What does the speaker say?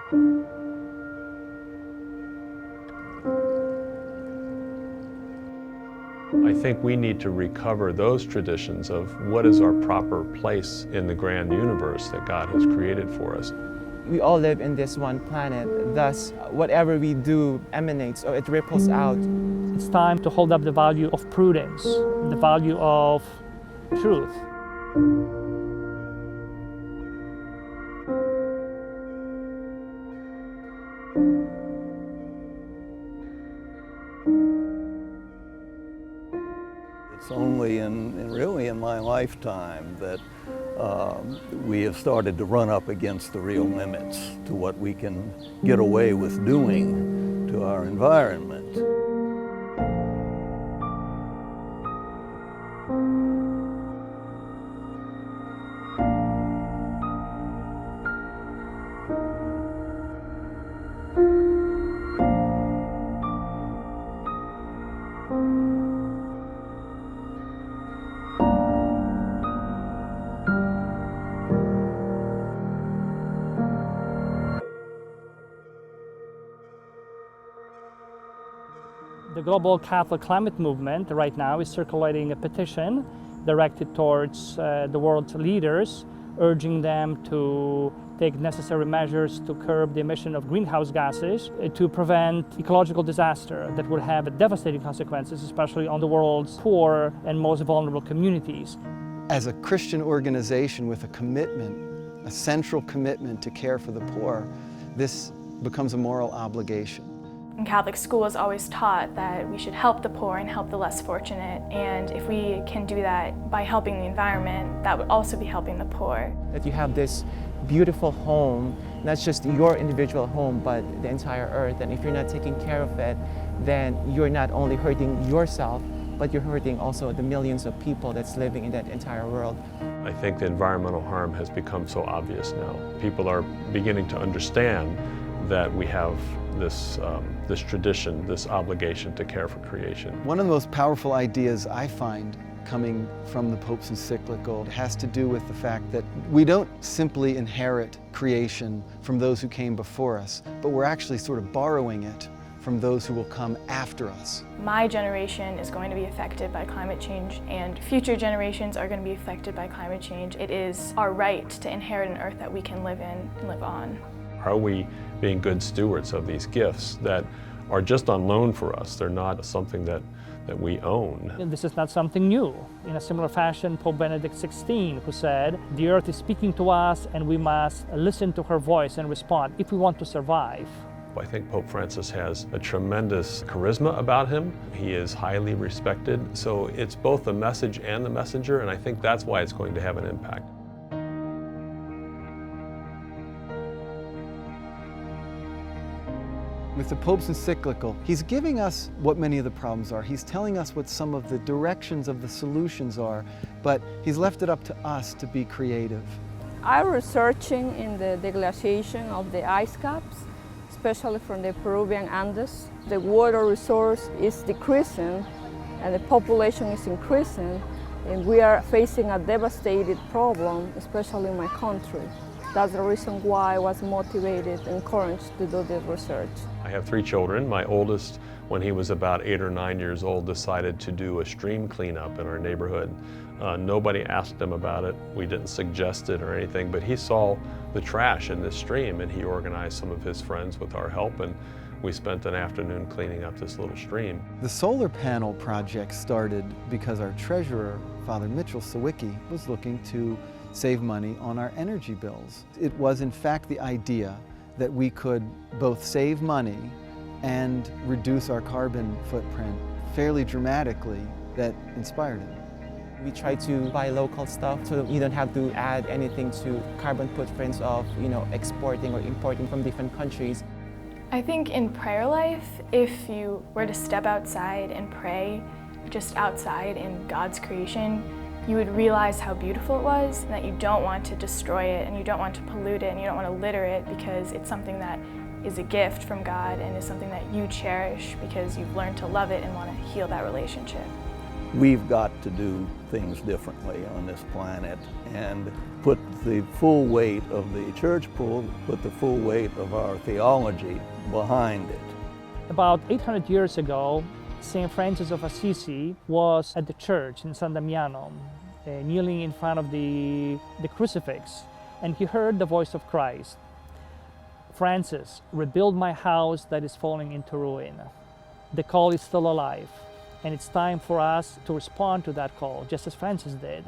I think we need to recover those traditions of what is our proper place in the grand universe that God has created for us. We all live in this one planet, thus whatever we do emanates or it ripples out. It's time to hold up the value of prudence, the value of truth. It's only really in my lifetime that we have started to run up against the real limits to what we can get away with doing to our environment. The Global Catholic Climate Movement right now is circulating a petition directed towards the world's leaders, urging them to take necessary measures to curb the emission of greenhouse gases to prevent ecological disaster that would have devastating consequences, especially on the world's poor and most vulnerable communities. As a Christian organization with a commitment, a central commitment to care for the poor, this becomes a moral obligation. In Catholic school is always taught that we should help the poor and help the less fortunate, and if we can do that by helping the environment, that would also be helping the poor. That you have this beautiful home, not just your individual home, but the entire earth, and if you're not taking care of it, then you're not only hurting yourself, but you're hurting also the millions of people that's living in that entire world. I think the environmental harm has become so obvious now. People are beginning to understand that we have this tradition, this obligation to care for creation. One of the most powerful ideas I find coming from the Pope's encyclical has to do with the fact that we don't simply inherit creation from those who came before us, but we're actually sort of borrowing it from those who will come after us. My generation is going to be affected by climate change, and future generations are going to be affected by climate change. It is our right to inherit an earth that we can live in and live on. Are we being good stewards of these gifts that are just on loan for us? They're not something that we own. And this is not something new. In a similar fashion, Pope Benedict XVI, who said, "The earth is speaking to us and we must listen to her voice and respond if we want to survive." I think Pope Francis has a tremendous charisma about him. He is highly respected. So it's both the message and the messenger, and I think that's why it's going to have an impact. With the Pope's encyclical, he's giving us what many of the problems are. He's telling us what some of the directions of the solutions are, but he's left it up to us to be creative. I'm researching in the deglaciation of the ice caps, especially from the Peruvian Andes. The water resource is decreasing and the population is increasing, and we are facing a devastating problem, especially in my country. That's the reason why I was motivated and encouraged to do this research. I have 3 children. My oldest, when he was about 8 or 9 years old, decided to do a stream cleanup in our neighborhood. Nobody asked him about it. We didn't suggest it or anything, but he saw the trash in this stream and he organized some of his friends with our help, and we spent an afternoon cleaning up this little stream. The solar panel project started because our treasurer, Father Mitchell Sawicki, was looking to save money on our energy bills. It was in fact the idea that we could both save money and reduce our carbon footprint fairly dramatically that inspired it. We try to buy local stuff so you don't have to add anything to carbon footprints of, exporting or importing from different countries. I think in prayer life, if you were to step outside and pray just outside in God's creation, you would realize how beautiful it was, and that you don't want to destroy it, and you don't want to pollute it, and you don't want to litter it, because it's something that is a gift from God and is something that you cherish because you've learned to love it and want to heal that relationship. we've got to do things differently on this planet and put the full weight of the church, put the full weight of our theology behind it. About 800 years ago, St. Francis of Assisi was at the church in San Damiano, kneeling in front of the crucifix, and he heard the voice of Christ. Francis, rebuild my house that is falling into ruin. The call is still alive, and it's time for us to respond to that call, just as Francis did.